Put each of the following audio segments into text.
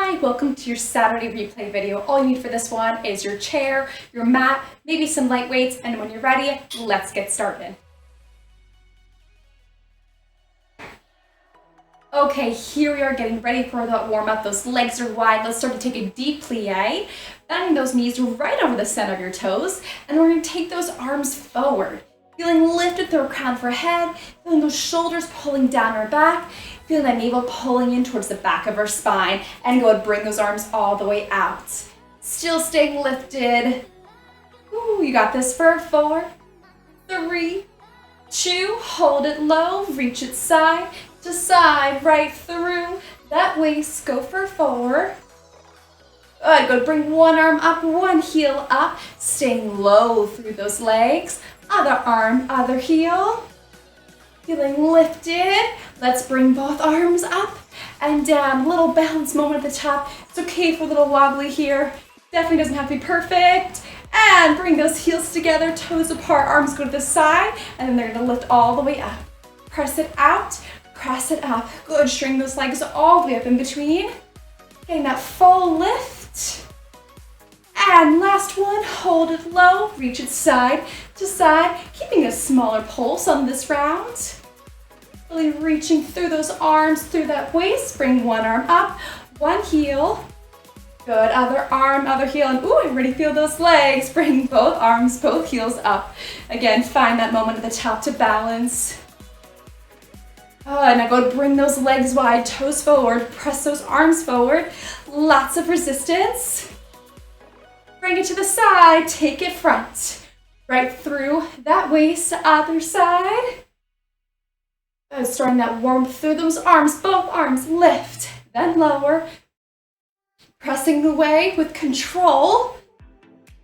Hi, welcome to your Saturday replay video. All you need for this one is your chair, your mat, maybe some light weights, and when you're ready, let's get started. Okay, here we are getting ready for that warm up. Those legs are wide. Let's start to take a deep plie, bending those knees right over the center of your toes, and we're going to take those arms forward. Feeling lifted through our crown for head, feeling those shoulders pulling down our back, feeling that navel pulling in towards the back of our spine, and go and bring those arms all the way out. Still staying lifted. Ooh, you got this for 4, 3, 2, hold it low, reach it side to side, right through that waist, go for 4. Good, go bring one arm up, one heel up, staying low through those legs. Other arm, other heel. Feeling lifted. Let's bring both arms up and down. Little balance moment at the top. It's okay for a little wobbly here. Definitely doesn't have to be perfect. And bring those heels together, toes apart, arms go to the side, and then they're gonna lift all the way up. Press it out, press it up. Good, string those legs all the way up in between. Getting that full lift. And last one, hold it low, reach it side to side, keeping a smaller pulse on this round. Really reaching through those arms, through that waist. Bring one arm up, one heel. Good, other arm, other heel, and ooh, I already feel those legs. Bring both arms, both heels up. Again, find that moment at the top to balance. Now go to bring those legs wide, toes forward, press those arms forward. Lots of resistance. Bring it to the side, take it front. Right through that waist, other side. Starting that warmth through those arms, both arms lift, then lower. Pressing away with control.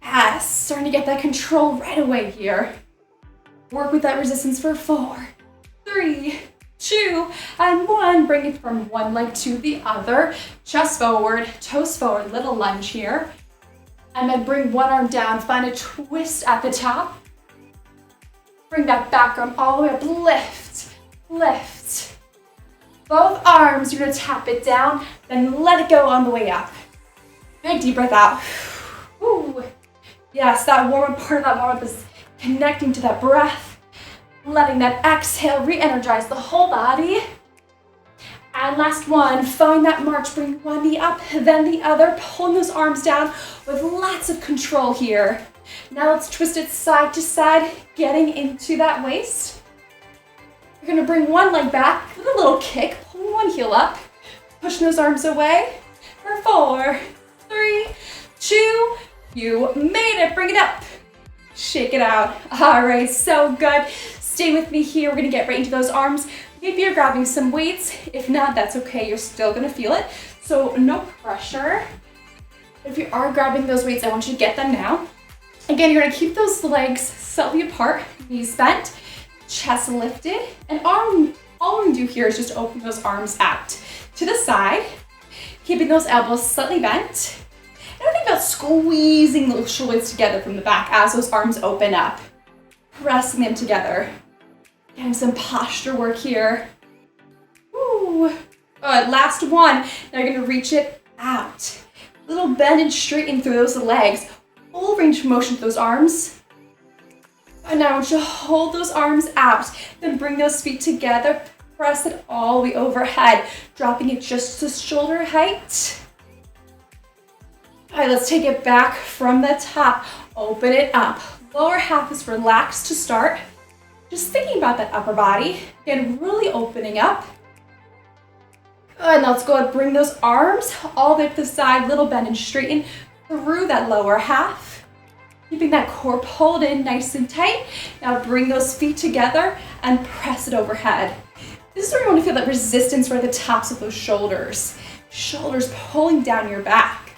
Yes, starting to get that control right away here. Work with that resistance for 4, 3, 2, and 1. Bring it from one leg to the other. Chest forward, toes forward, little lunge here. And then bring one arm down, find a twist at the top. Bring that back arm all the way up, lift, lift. Both arms, you're gonna tap it down, then let it go on the way up. Big deep breath out. Ooh. Yes, that warm up, part of that warm up is connecting to that breath, letting that exhale re-energize the whole body. And last one, find that march, bring one knee up, then the other, pulling those arms down with lots of control here. Now let's twist it side to side, getting into that waist. You're gonna bring one leg back with a little kick, pull one heel up, pushing those arms away for 4, 3, 2, you made it, bring it up. Shake it out. All right, so good. Stay with me here, we're gonna get right into those arms. Maybe you're grabbing some weights. If not, that's okay. You're still gonna feel it. So no pressure. If you are grabbing those weights, I want you to get them now. Again, you're gonna keep those legs slightly apart, knees bent, chest lifted, and all we're gonna do here is just open those arms out to the side, keeping those elbows slightly bent. And think about squeezing those shoulders together from the back as those arms open up, pressing them together. Getting some posture work here. Woo. Good, last one. Now you're gonna reach it out. Little bend and straighten through those legs. Full range of motion with those arms. And now I want you to hold those arms out. Then bring those feet together. Press it all the way overhead. Dropping it just to shoulder height. All right, let's take it back from the top. Open it up. Lower half is relaxed to start. Just thinking about that upper body, again, really opening up. Good, now let's go ahead and bring those arms all the way to the side, little bend and straighten through that lower half. Keeping that core pulled in nice and tight. Now bring those feet together and press it overhead. This is where you want to feel that resistance right at the tops of those shoulders. Shoulders pulling down your back.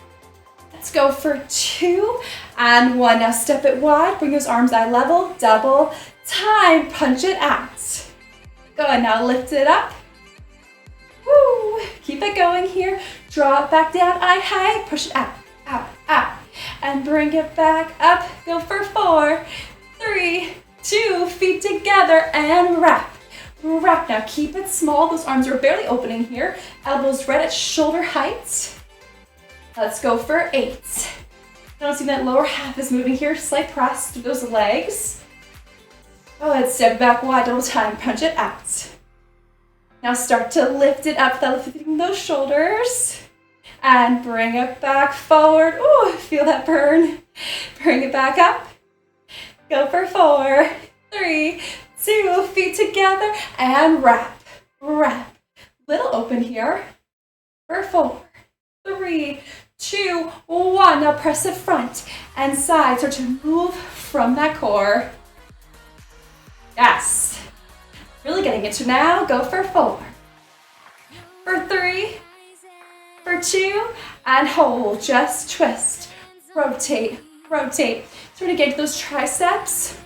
Let's go for 2 and 1. Now step it wide, bring those arms eye level, double time, punch it out. Good, now lift it up. Woo, keep it going here. Draw it back down, eye high, push it out, out, out. And bring it back up, go for 4, 3, 2, feet together and wrap. Wrap, now keep it small, those arms are barely opening here. Elbows right at shoulder height. Let's go for 8. Noticing that lower half is moving here, slight press through those legs. Go ahead, step back wide, double time, punch it out. Now start to lift it up, lifting those shoulders. And bring it back forward. Ooh, feel that burn. Bring it back up. Go for 4, 3, 2, feet together, and wrap, wrap. Little open here. For 4, 3, 2, 1. Now press the front and side. Start to move from that core. Yes. Really getting into now. Go for 4, for 3, for 2, and hold. Just twist. Rotate, rotate. So we're gonna get those triceps,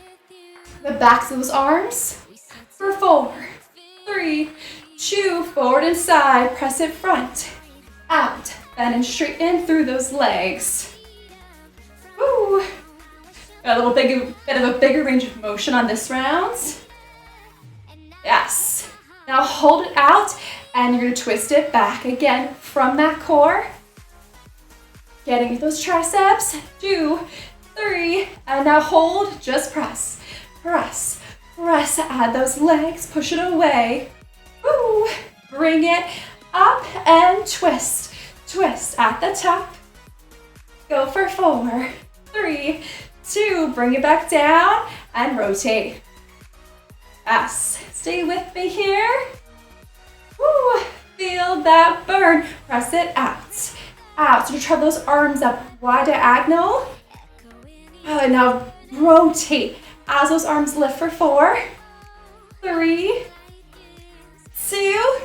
the backs of those arms. For 4, 3, 2, forward and side. Press it front, out, bend and straighten through those legs. Woo. Got a little bit of a bigger range of motion on this round. Yes. Now hold it out, and you're gonna twist it back again from that core. Getting those triceps, 2, 3, and now hold, just press, press, press, add those legs, push it away. Woo. Bring it up and twist, twist at the top. Go for 4, 3, 2, bring it back down and rotate. Yes, stay with me here. Woo. Feel that burn, press it out, out. So you try those arms up, wide diagonal. And now rotate as those arms lift for 4, 3, 2,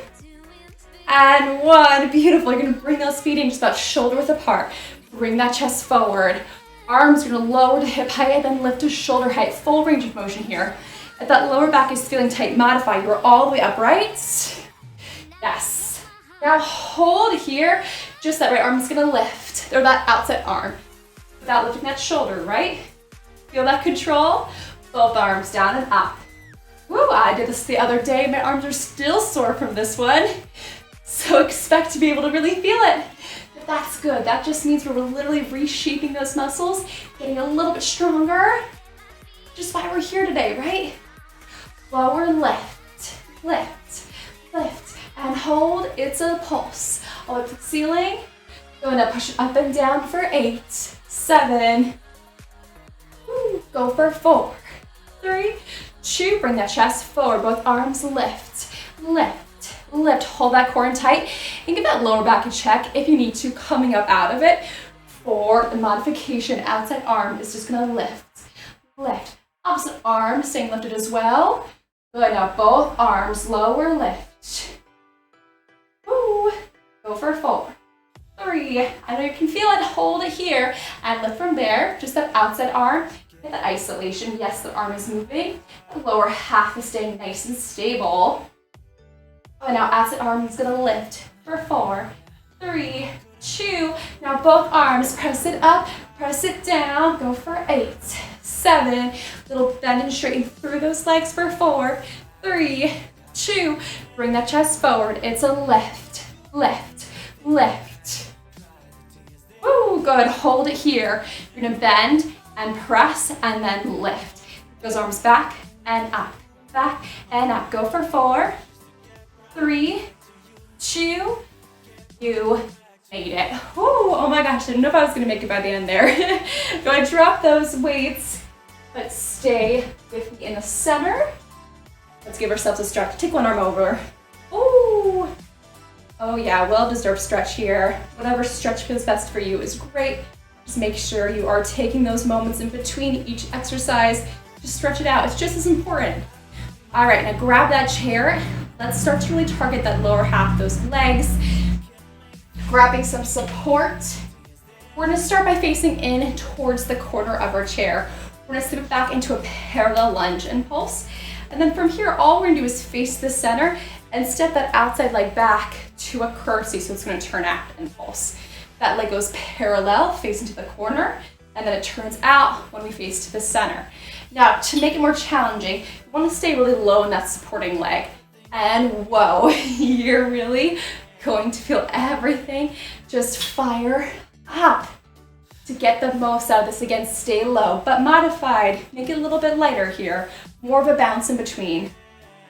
and 1. Beautiful. You're gonna bring those feet in just about shoulder width apart. Bring that chest forward. Arms are gonna lower to hip height, then lift to shoulder height. Full range of motion here. If that lower back is feeling tight, modify. You're all the way upright. Yes. Now hold here. Just that right arm is gonna lift, or that outside arm, without lifting that shoulder, right? Feel that control? Both arms down and up. Woo, I did this the other day. My arms are still sore from this one. So expect to be able to really feel it. But that's good. That just means we're literally reshaping those muscles, getting a little bit stronger. Just why we're here today, right? Lower, lift, lift, lift, and hold. It's a pulse. All the way to the ceiling. Going to push it up and down for 8, 7. Woo. Go for 4, 3, 2. Bring that chest forward. Both arms lift, lift, lift. Hold that core in tight and give that lower back a check if you need to, coming up out of it. For the modification, outside arm is just gonna lift, lift. Opposite arm staying lifted as well. Good, now both arms lower, lift. Woo. Go for 4, 3. I know you can feel it, hold it here, and lift from there. Just that outside arm, get that isolation. Yes, the arm is moving. The lower half is staying nice and stable. And now outside arm is gonna lift for 4, 3, 2. Now both arms, press it up, press it down. Go for 8, 7. Little bend and straighten through those legs for 4, 3, 2. Bring that chest forward. It's a lift, lift, lift. Woo, good. Hold it here. You're gonna bend and press and then lift. Those arms back and up, back and up. Go for 4, 3, 2. You made it. Ooh, oh my gosh, I didn't know if I was gonna make it by the end there. Go ahead, drop those weights, but stay with me in the center. Let's give ourselves a stretch. Take one arm over. Ooh. Oh yeah, well-deserved stretch here. Whatever stretch feels best for you is great. Just make sure you are taking those moments in between each exercise. Just stretch it out, it's just as important. All right, now grab that chair. Let's start to really target that lower half, those legs. Grabbing some support. We're gonna start by facing in towards the corner of our chair. We're gonna slip it back into a parallel lunge and pulse. And then from here, all we're gonna do is face the center and step that outside leg back to a curtsy, so it's gonna turn out and pulse. That leg goes parallel, facing to the corner, and then it turns out when we face to the center. Now, to make it more challenging, you wanna stay really low in that supporting leg. And whoa, you're really going to feel everything just fire up. To get the most out of this, again, stay low, but modified. Make it a little bit lighter here. More of a bounce in between.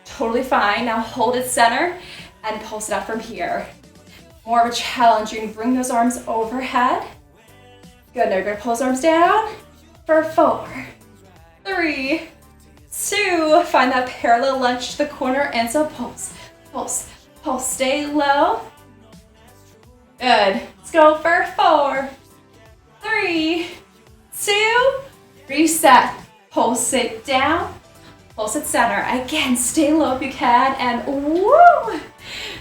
Totally fine. Now hold it center and pulse it out from here. More of a challenge. You're gonna bring those arms overhead. Good, now you're gonna pull those arms down for 4, 3, 2. Find that parallel lunge to the corner and so pulse, pulse, pulse. Stay low. Good. Let's go for 4, 3, 2. Reset. Pulse it down. Pulse it center. Again, stay low if you can. And woo!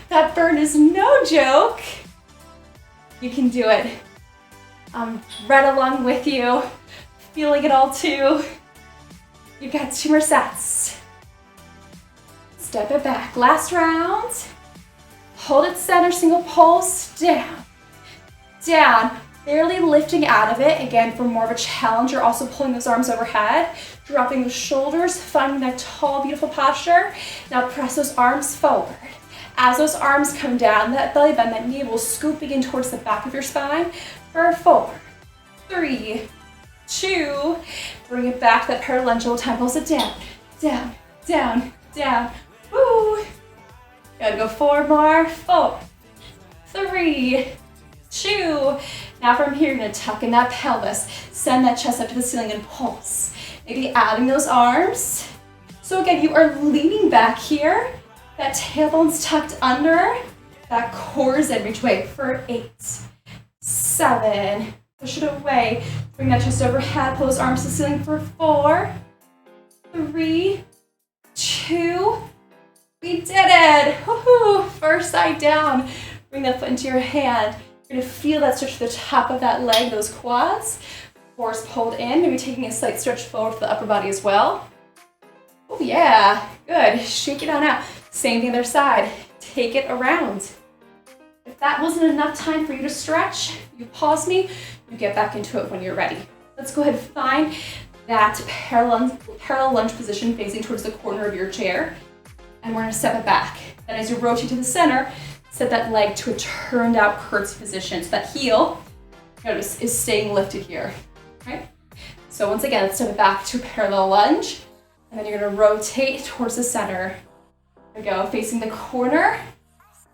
That burn is no joke. You can do it. I'm right along with you. Feeling it all too. You've got 2 more sets. Step it back. Last round. Hold it center, single pulse, down, down. Barely lifting out of it. Again, for more of a challenge, you're also pulling those arms overhead, dropping the shoulders, finding that tall, beautiful posture. Now press those arms forward. As those arms come down, that belly bend, that knee will scooping in towards the back of your spine for 4, 3, 2. Bring it back, that parallel lunge all the time. Pulse it down, down, down, down. Woo. Gotta go 4 more. 4, 3, 2. Now from here, you're gonna tuck in that pelvis. Send that chest up to the ceiling and pulse. Maybe adding those arms. So again, you are leaning back here. That tailbone's tucked under. That core is in. Reach away for 8, 7. Push it away. Bring that chest overhead. Pull those arms to the ceiling for 4, 3, 2. We did it. Woohoo! First side down. Bring that foot into your hand. You're gonna feel that stretch to the top of that leg, those quads. Force pulled in, maybe taking a slight stretch forward for the upper body as well. Oh yeah, good. Shake it on out. Same thing other side. Take it around. If that wasn't enough time for you to stretch, you pause me, you get back into it when you're ready. Let's go ahead and find that parallel lunge position facing towards the corner of your chair. And we're gonna step it back. Then as you rotate to the center, set that leg to a turned out curtsy position. So that heel, notice, is staying lifted here, right? So once again, let's step it back to a parallel lunge. And then you're gonna rotate towards the center. There we go, facing the corner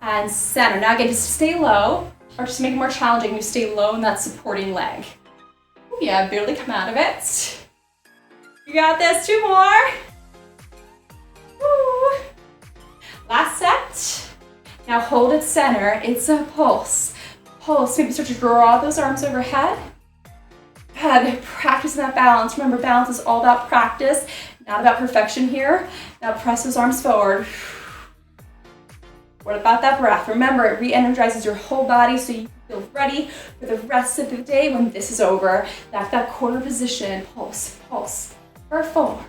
and center. Now again, just stay low, or just make it more challenging, you stay low in that supporting leg. Ooh, yeah, barely come out of it. You got this, 2 more. Woo. Last set. Now hold it center, it's a pulse. Pulse, maybe start to draw those arms overhead. Good, practicing that balance. Remember, balance is all about practice, not about perfection here. Now press those arms forward. What about that breath? Remember, it re-energizes your whole body so you feel ready for the rest of the day when this is over. Back that corner position, pulse, pulse, for 4,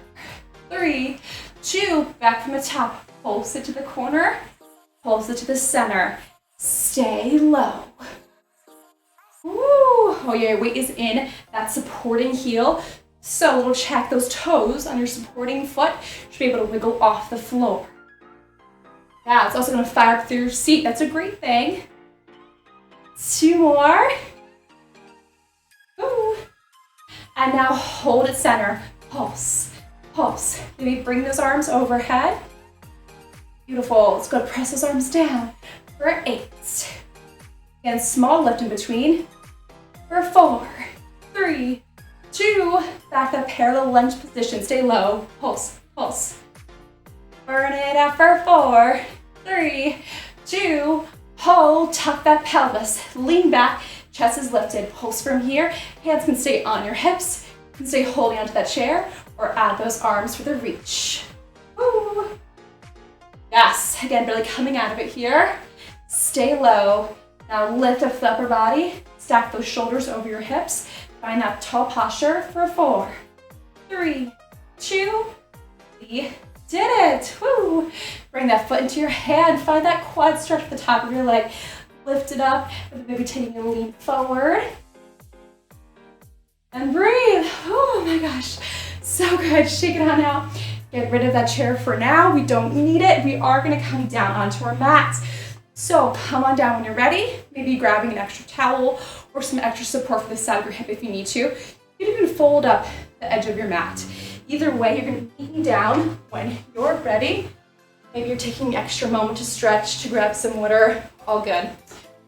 3, 2, back from the top. Pulse it to the corner, pulse it to the center. Stay low. Woo! Oh yeah, your weight is in that supporting heel. So a little check, those toes on your supporting foot should be able to wiggle off the floor. Yeah, it's also gonna fire up through your seat. That's a great thing. 2 more. Ooh. And now hold it center. Pulse, pulse. Maybe bring those arms overhead. Beautiful. Let's go press those arms down for 8. Again, small lift in between. For 4, 3, 2. Back that parallel lunge position. Stay low. Pulse, pulse. Burn it out for 4, 3, 2. Hold. Tuck that pelvis. Lean back. Chest is lifted. Pulse from here. Hands can stay on your hips. You can stay holding onto that chair or add those arms for the reach. Woo. Yes, again, really coming out of it here. Stay low. Now lift up the upper body. Stack those shoulders over your hips. Find that tall posture for 4, 3, 2. We did it. Woo. Bring that foot into your hand. Find that quad stretch at the top of your leg. Lift it up, and maybe taking a lean forward. And breathe. Oh my gosh, so good. Shake it on out. Get rid of that chair for now. We don't need it. We are gonna come down onto our mat. So come on down when you're ready, maybe grabbing an extra towel or some extra support for the side of your hip if you need to. You can even fold up the edge of your mat. Either way, you're gonna be kneeling down when you're ready. Maybe you're taking an extra moment to stretch, to grab some water, all good.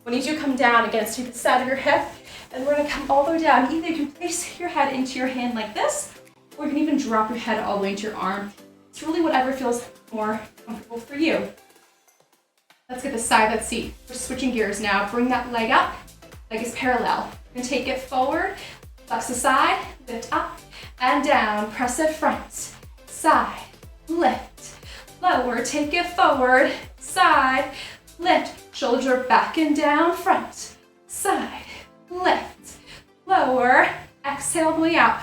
When you do come down, again, let's take the side of your hip, and we're gonna come all the way down. Either you can place your head into your hand like this, or you can even drop your head all the way into your arm. It's really whatever feels more comfortable for you. Let's get the side of that seat. We're switching gears now. Bring that leg up, leg is parallel. You're gonna take it forward, flex the side, lift up and down, press it front, side, lift, lower, take it forward, side, lift, shoulders are back and down, front, side, lift, lower, exhale all the way out.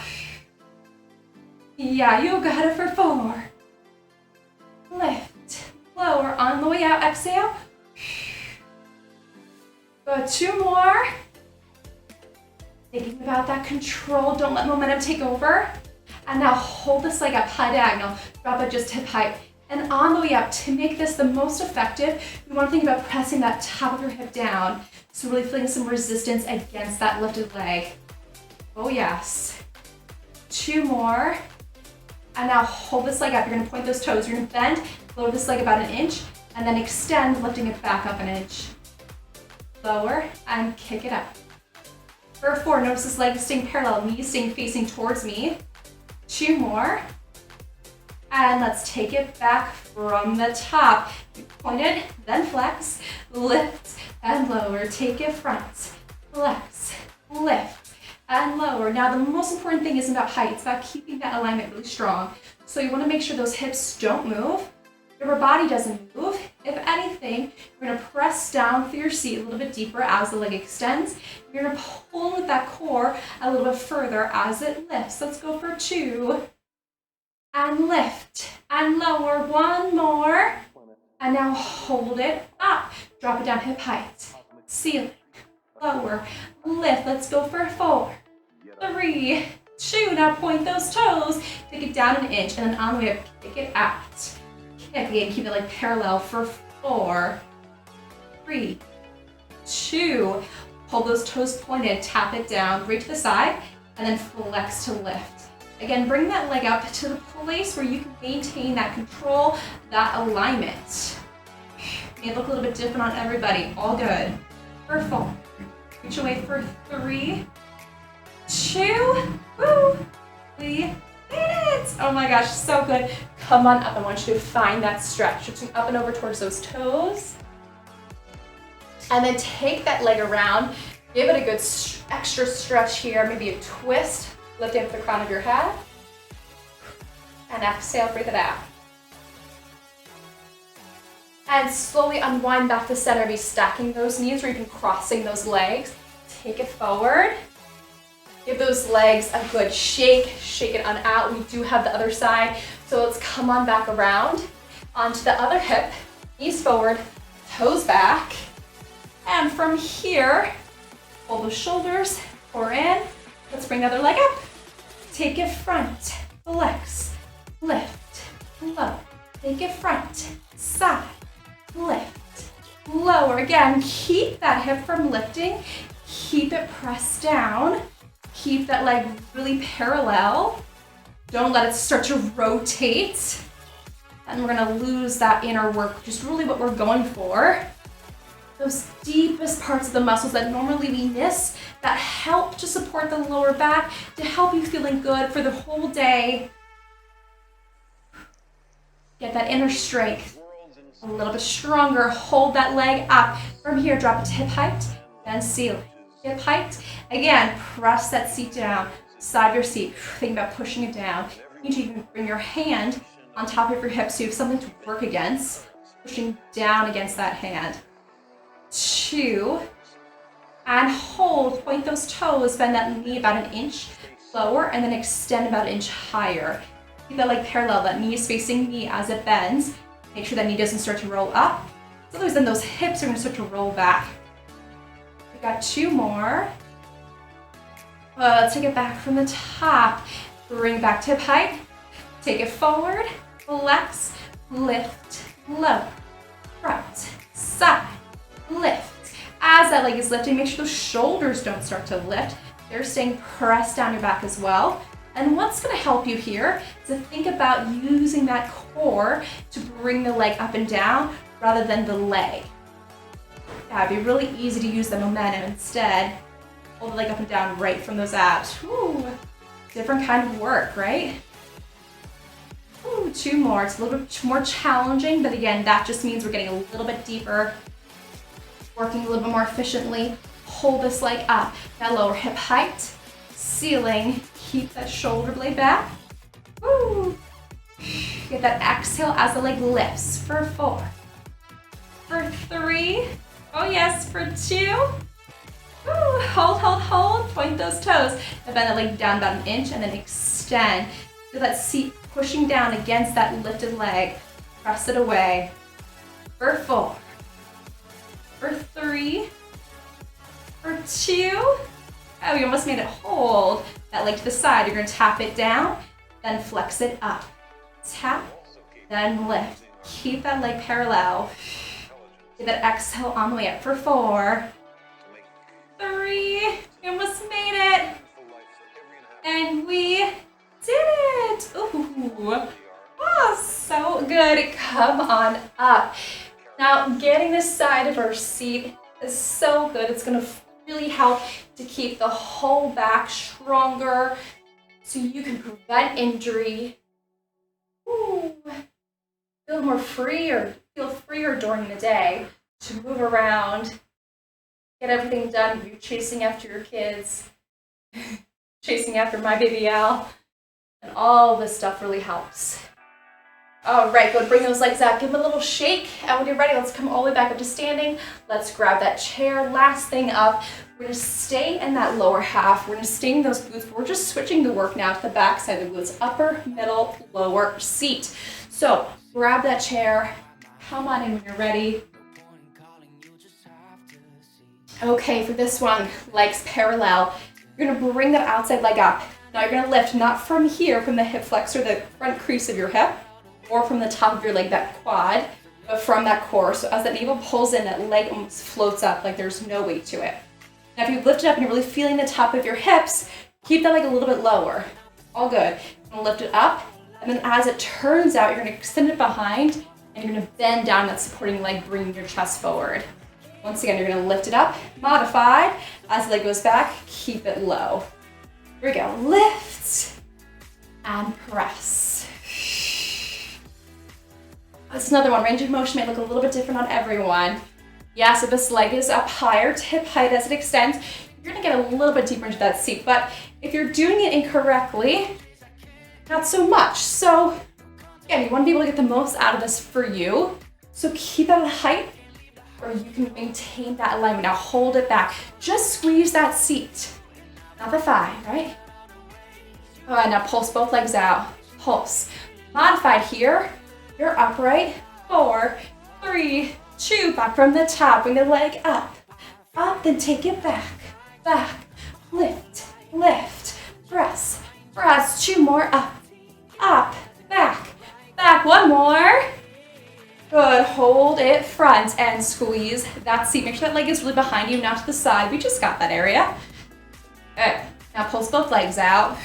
Yeah, you got it for 4. Lift, lower, on the way out, exhale. Good, 2 more. Thinking about that control, don't let momentum take over. And now hold this leg up, high diagonal, drop it just hip height. And on the way up, to make this the most effective, you want to think about pressing that top of your hip down. So really feeling some resistance against that lifted leg. Oh yes. 2 more. And now hold this leg up. You're gonna point those toes. You're gonna bend, lower this leg about 1 inch, and then extend, lifting it back up 1 inch. Lower and kick it up. For 4, notice this leg is staying parallel, knees staying facing towards me. 2 more. And let's take it back from the top. Point it, then flex, lift, and lower. Take it front, flex, lift, and lower. Now the most important thing isn't about height, it's about keeping that alignment really strong. So you want to make sure those hips don't move, your upper body doesn't move. If anything, you're going to press down through your seat a little bit deeper as the leg extends. You're going to pull with that core a little bit further as it lifts. Let's go for 2. And lift and lower, 1 more. And now hold it up. Drop it down hip height. Ceiling, lower, lift. Let's go for 4, 3, 2. Now point those toes. Take it down 1 inch and then on the way up, kick it out. Kick again, keep it like parallel for 4, 3, 2. Hold those toes pointed, tap it down, right to the side, and then flex to lift. Again, bring that leg up to the place where you can maintain that control, that alignment. May look a little bit different on everybody, all good. For 4, reach away for 3, 2, woo, we did it. Oh my gosh, so good. Come on up, I want you to find that stretch. Switching up and over towards those toes. And then take that leg around, give it a good extra stretch here, maybe a twist. Lift up the crown of your head. And exhale, breathe it out. And slowly unwind back to center. Be stacking those knees or even crossing those legs. Take it forward. Give those legs a good shake. Shake it on out. We do have the other side. So let's come on back around. Onto the other hip. Knees forward, toes back. And from here, pull those shoulders, core in. Let's bring the other leg up. Take it front, flex, lift, low. Take it front, side, lift, lower. Again, keep that hip from lifting. Keep it pressed down. Keep that leg really parallel. Don't let it start to rotate. And we're gonna lose that inner work, which is really what we're going for. Those deepest parts of the muscles that normally we miss, that help to support the lower back, to help you feeling good for the whole day. Get that inner strength a little bit stronger. Hold that leg up. From here, drop it to hip height, then ceiling. Hip height. Again, press that seat down, side of your seat. Think about pushing it down. You need to even bring your hand on top of your hips so you have something to work against. Pushing down against that hand. 2, and hold, point those toes, bend that knee about 1 inch lower, and then extend about 1 inch higher. Keep that leg parallel, that knee is facing me as it bends. Make sure that knee doesn't start to roll up. So otherwise then those hips are gonna start to roll back. We've got 2 more. Let's take it back from the top. Bring back to hip height. Take it forward, flex, lift, low, front, side, as that leg is lifting, make sure those shoulders don't start to lift. They're staying pressed down your back as well. And what's gonna help you here is to think about using that core to bring the leg up and down rather than the leg. Yeah, it'd be really easy to use the momentum instead. Hold the leg up and down right from those abs. Ooh, different kind of work, right? Ooh, 2 more. It's a little bit more challenging, but again, that just means we're getting a little bit deeper, working a little bit more efficiently. Hold this leg up. Now lower hip height, ceiling. Keep that shoulder blade back. Woo. Get that exhale as the leg lifts for 4. For 3. Oh yes, for 2. Woo. Hold, hold, hold. Point those toes. And bend that leg down about 1 inch and then extend. Feel that seat pushing down against that lifted leg. Press it away. For 4. For 3. For 2. Oh, we almost made it. Hold that leg to the side. You're going to tap it down, then flex it up. Tap, then lift. Keep that leg parallel. Get that exhale on the way up for 4. 3. We almost made it. And we did it. Ooh. Oh, so good. Come on up. Now, getting this side of our seat is so good. It's going to really help to keep the whole back stronger so you can prevent injury. Ooh. Feel freer during the day to move around, get everything done. You're chasing after your kids, chasing after my baby Al, and all this stuff really helps. All right, go bring those legs out, give them a little shake, and when you're ready, let's come all the way back up to standing. Let's grab that chair. Last thing up, we're gonna stay in that lower half. We're gonna stay in those glutes, but we're just switching the work now to the back side of the glutes, upper, middle, lower seat. So grab that chair, come on in when you're ready. Okay, for this one, legs parallel. You're gonna bring that outside leg up. Now you're gonna lift, not from here, from the hip flexor, the front crease of your hip, or from the top of your leg, that quad, but from that core. So as that navel pulls in, that leg almost floats up like there's no weight to it. Now if you lift it up and you're really feeling the top of your hips, keep that leg a little bit lower. All good. You're gonna lift it up, and then as it turns out, you're gonna extend it behind, and you're gonna bend down that supporting leg, bringing your chest forward. Once again, you're gonna lift it up, modified. As the leg goes back, keep it low. Here we go. Lift and press. That's another one. Range of motion may look a little bit different on everyone. Yes, if this leg is up higher to hip height as it extends, you're gonna get a little bit deeper into that seat. But if you're doing it incorrectly, not so much. So again, you wanna be able to get the most out of this for you. So keep that height, or you can maintain that alignment. Now hold it back. Just squeeze that seat, not the thigh, right? All right, now pulse both legs out. Pulse. Modified here. You're upright. 4, 3, 2. Back from the top. Bring the leg up. Up, then take it back. Back. Lift. Lift. Press. Press. 2 more. Up. Up. Back. Back. 1 more. Good. Hold it front and squeeze that seat. Make sure that leg is really behind you, not to the side. We just got that area. Good. Now pulse both legs out.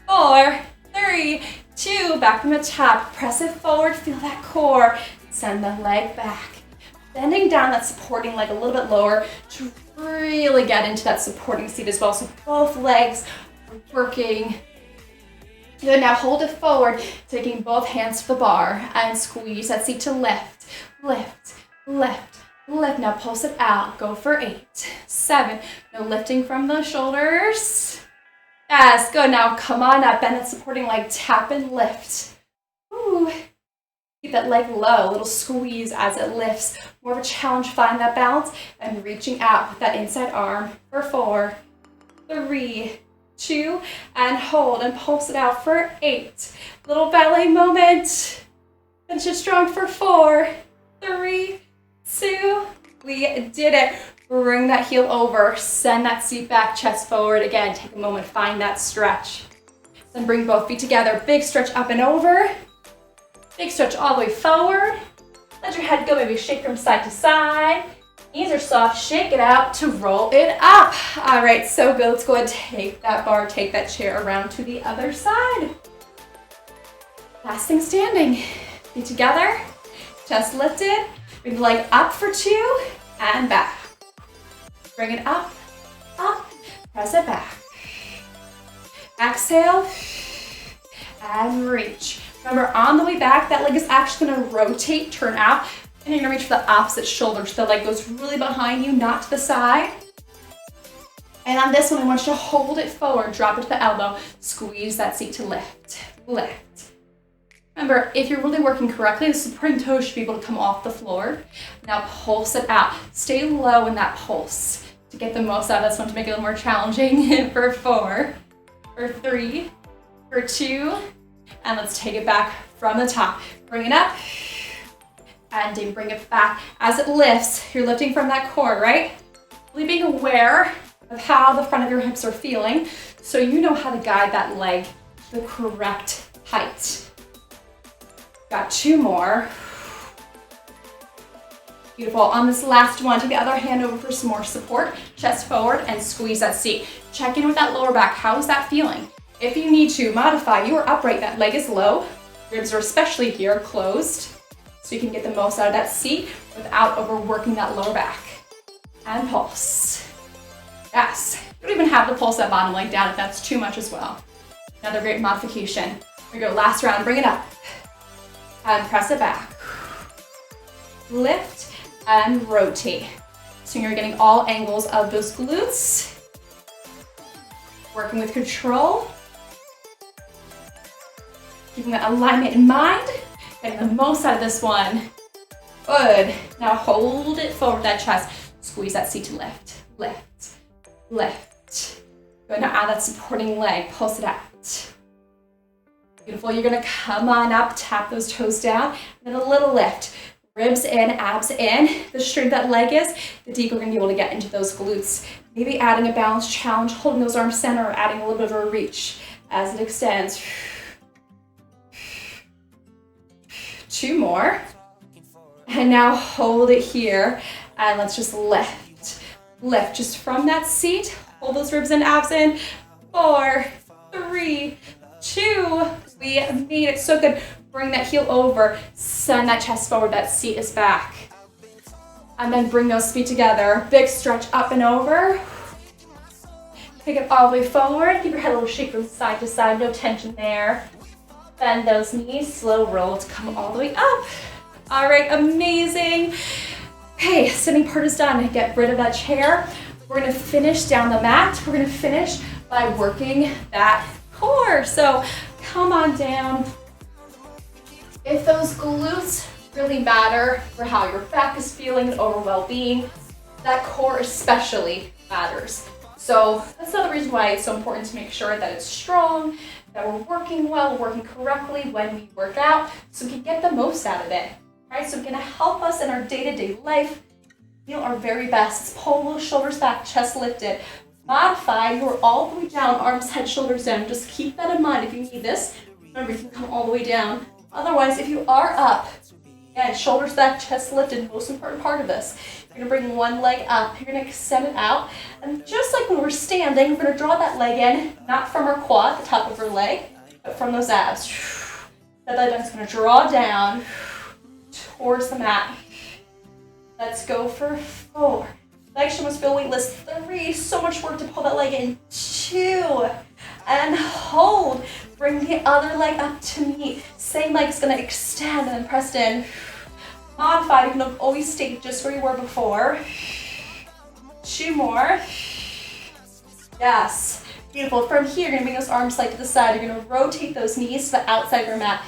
4, 3, 2, back from the top. Press it forward, feel that core. Send the leg back. Bending down that supporting leg a little bit lower to really get into that supporting seat as well. So both legs are working. Good, now hold it forward, taking both hands to the bar and squeeze that seat to lift, lift, lift, lift. Now pulse it out, go for 8, 7. No lifting from the shoulders. Yes, good. Now come on up, bend that supporting leg, tap and lift. Ooh. Keep that leg low, a little squeeze as it lifts. More of a challenge, find that balance and reaching out with that inside arm for 4, 3, 2, and hold and pulse it out for 8. Little ballet moment. Finish it strong for 4, 3, 2. We did it. Bring that heel over, send that seat back, chest forward. Again, take a moment, find that stretch. Then bring both feet together. Big stretch up and over. Big stretch all the way forward. Let your head go, maybe shake from side to side. Knees are soft, shake it out to roll it up. All right, so good. Let's go ahead and take that bar, take that chair around to the other side. Last thing standing. Feet together, chest lifted. Bring the leg up for 2 and back. Bring it up, up, press it back. Exhale and reach. Remember, on the way back, that leg is actually gonna rotate, turn out, and you're gonna reach for the opposite shoulder. So the leg goes really behind you, not to the side. And on this one, I want you to hold it forward, drop it to the elbow, squeeze that seat to lift, lift. Remember, if you're really working correctly, the supporting toes should be able to come off the floor. Now pulse it out. Stay low in that pulse to get the most out of this one, to make it a little more challenging. For 4, for 3, for 2, and let's take it back from the top. Bring it up, and then bring it back. As it lifts, you're lifting from that core, right? Really being aware of how the front of your hips are feeling, so you know how to guide that leg to the correct height. Got 2 more. Beautiful. On this last one, take the other hand over for some more support. Chest forward and squeeze that seat. Check in with that lower back. How is that feeling? If you need to modify, you are upright. That leg is low. Ribs are especially here closed, so you can get the most out of that seat without overworking that lower back. And pulse. Yes. You don't even have to pulse that bottom leg down if that's too much as well. Another great modification. Here we go. Last round. Bring it up. And press it back. Lift and rotate. So you're getting all angles of those glutes. Working with control. Keeping that alignment in mind. Getting the most out of this one. Good. Now hold it forward, that chest. Squeeze that seat to lift. Lift. Lift. Good. Now add that supporting leg. Pulse it out. Beautiful. You're gonna come on up, tap those toes down, and then a little lift. Ribs in, abs in. The straighter that leg is, the deeper we're gonna be able to get into those glutes. Maybe adding a balance challenge, holding those arms center, or adding a little bit of a reach as it extends. 2 more. And now hold it here, and let's just lift. Lift just from that seat. Hold those ribs and abs in. 4, 3, 2, we made it. So good. Bring that heel over, send that chest forward, that seat is back. And then bring those feet together. Big stretch up and over. Take it all the way forward. Keep your head a little shake from side to side, no tension there. Bend those knees, slow roll to come all the way up. All right, amazing. Okay, sitting part is done. Get rid of that chair. We're gonna finish down the mat. We're gonna finish by working that core. So come on down. If those glutes really matter for how your back is feeling and overall well-being, that core especially matters. So that's another reason why it's so important to make sure that it's strong, that we're working well, working correctly when we work out, so we can get the most out of it, right? So it's gonna help us in our day-to-day life feel our very best. Pull those shoulders back, chest lifted. Modify, you're all the way down, arms, head, shoulders down. Just keep that in mind. If you need this, remember you can come all the way down. Otherwise, if you are up, again, shoulders back, chest lifted, most important part of this. You're gonna bring one leg up, you're gonna extend it out, and just like when we're standing, we're gonna draw that leg in, not from our quad, the top of our leg, but from those abs. That leg is gonna draw down towards the mat. Let's go for 4. Leg should almost feel weightless. 3, so much work to pull that leg in. 2, and hold. Bring the other leg up to meet. Same leg is gonna extend and then press in. Modify, you can always stay just where you were before. 2 more. Yes, beautiful. From here, you're gonna bring those arms side to the side. You're gonna rotate those knees to the outside of your mat.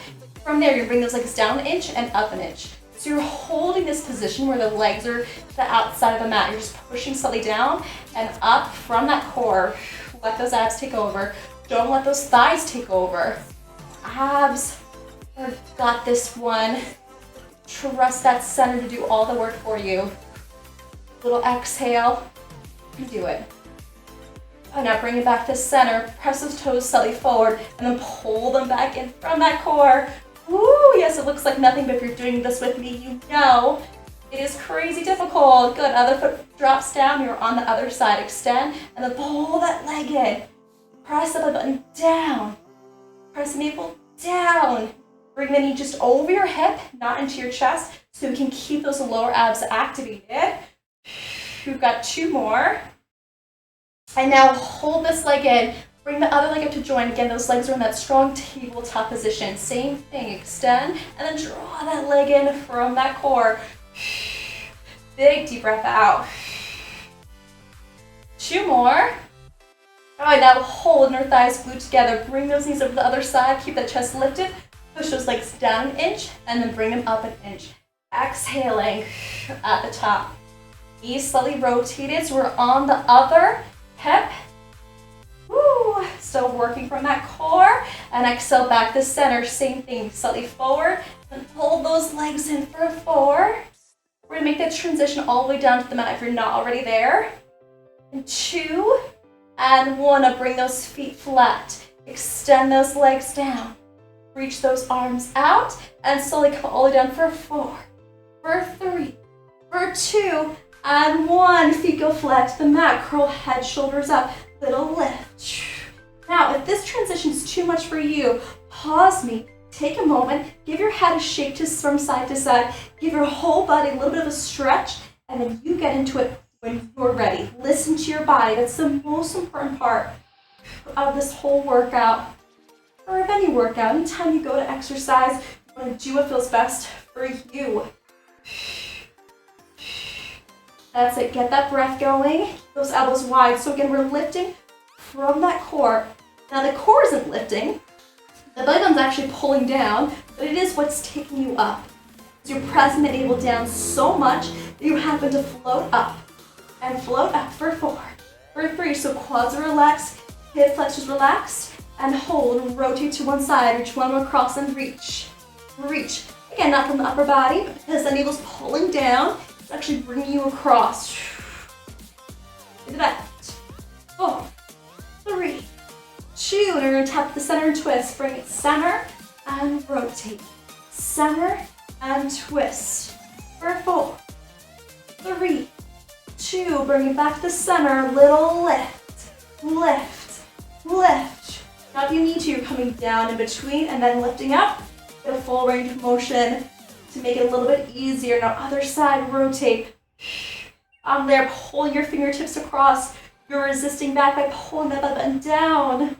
From there, you're gonna bring those legs down an inch and up an inch. So you're holding this position where the legs are to the outside of the mat. You're just pushing slightly down and up from that core. Let those abs take over. Don't let those thighs take over. Abs, got this one. Trust that center to do all the work for you. Little exhale, you do it. And now bring it back to center. Press those toes slightly forward and then pull them back in from that core. Ooh, yes, it looks like nothing, but if you're doing this with me, you know it is crazy difficult. Good, other foot drops down, you're on the other side. Extend, and then pull that leg in. Press the belly button down. Press the navel down. Bring the knee just over your hip, not into your chest, so we can keep those lower abs activated. We've got 2 more. And now hold this leg in. Bring the other leg up to join. Again, those legs are in that strong tabletop position. Same thing, extend, and then draw that leg in from that core. Big deep breath out. 2 more. All right, now hold inner thighs glued together. Bring those knees over to the other side. Keep that chest lifted. Push those legs down an inch, and then bring them up an inch. Exhaling at the top. Knees slightly rotated, so we're on the other hip. Woo! Still working from that core. And exhale back to center. Same thing, slightly forward. And hold those legs in for 4. We're gonna make that transition all the way down to the mat if you're not already there. And 2, and 1. Now bring those feet flat. Extend those legs down. Reach those arms out, and slowly come all the way down for 4, for 3, for 2, and 1. Feet go flat to the mat. Curl head, shoulders up. Little lift. Now, if this transition is too much for you, pause me. Take a moment. Give your head a shake from side to side. Give your whole body a little bit of a stretch, and then you get into it when you're ready. Listen to your body. That's the most important part of this whole workout, or of any workout. Anytime you go to exercise, you want to do what feels best for you. That's it. Get that breath going. Those elbows wide. So again, we're lifting from that core. Now the core isn't lifting. The belly button's actually pulling down, but it is what's taking you up. So you're pressing the navel down so much that you happen to float up. And float up for 4, for 3. So quads are relaxed, hip flexors relaxed, and hold. Rotate to one side, reach one more across, and reach. Reach. Again, not from the upper body, but because the navel's pulling down, it's actually bringing you across. To the left. 4, 3, 2. And we're going to tap the center and twist. Bring it center and rotate. Center and twist. For 4, 3, 2. Bring it back to the center. Little lift. Lift. Lift. Now if you need to, you're coming down in between and then lifting up. Get a full range of motion to make it a little bit easier. Now other side, rotate. On there, pull your fingertips across. You're resisting back by pulling that button down.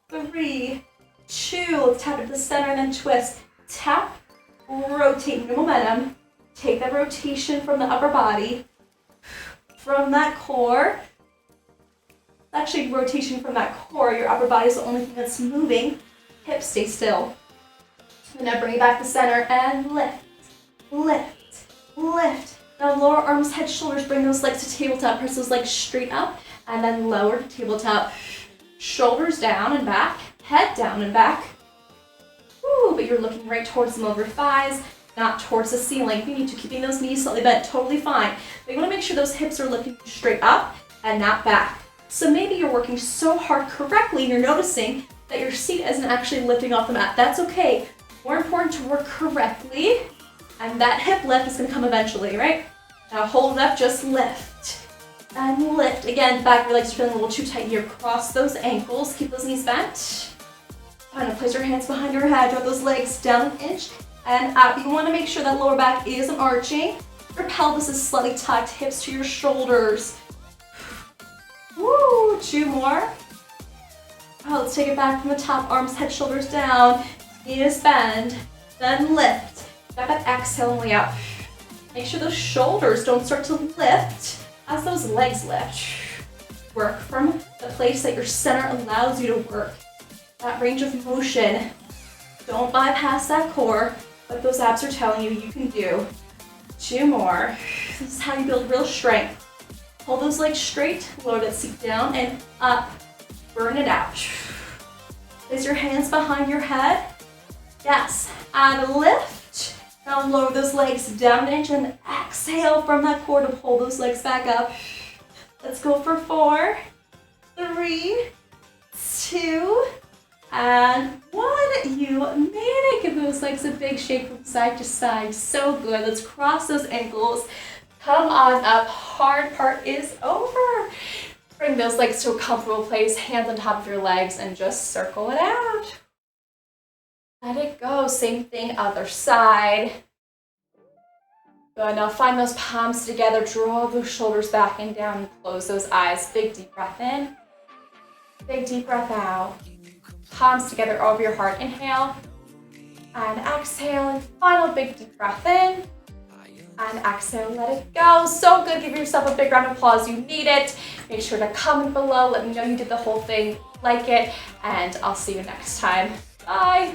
3, 2. Let's tap it to the center and then twist. Tap, rotate, no momentum. Take that rotation from the upper body, from that core. Actually, rotation from that core. Your upper body is the only thing that's moving. Hips stay still. And now bring it back to center and lift, lift, lift. Now lower arms, head, shoulders. Bring those legs to tabletop. Press those legs straight up and then lower to tabletop. Shoulders down and back, head down and back. Woo, but you're looking right towards the middle of your thighs, not towards the ceiling. If you need to, keeping those knees slightly bent, totally fine. But you want to make sure those hips are looking straight up and not back. So maybe you're working so hard correctly and you're noticing that your seat isn't actually lifting off the mat. That's okay. More important to work correctly, and that hip lift is going to come eventually, right? Now hold it up, just lift. And lift. Again, back of your legs are feeling a little too tight here. Cross those ankles, keep those knees bent. And place your hands behind your head, draw those legs down an inch and up. You want to make sure that lower back isn't arching. Your pelvis is slightly tucked, hips to your shoulders. Woo, 2 more. Oh, let's take it back from the top, arms, head, shoulders down. Knees bend, then lift. Got that exhale and way out. Make sure those shoulders don't start to lift as those legs lift. Work from the place that your center allows you to work. That range of motion. Don't bypass that core, what those abs are telling you you can do. 2 more. This is how you build real strength. Hold those legs straight, lower that seat down and up. Burn it out. Place your hands behind your head. Yes, and lift. Now lower those legs down an inch and exhale from that core to pull those legs back up. Let's go for 4, 3, 2, And 1, you made it. Give those legs a big shake from side to side. So good. Let's cross those ankles. Come on up. Hard part is over. Bring those legs to a comfortable place. Hands on top of your legs and just circle it out. Let it go. Same thing, other side. Good. Now find those palms together. Draw those shoulders back and down and close those eyes. Big deep breath in. Big deep breath out. Palms together over your heart. Inhale and exhale. And final big deep breath in. And exhale, let it go. So good. Give yourself a big round of applause. You need it. Make sure to comment below. Let me know you did the whole thing, like it, and I'll see you next time. Bye.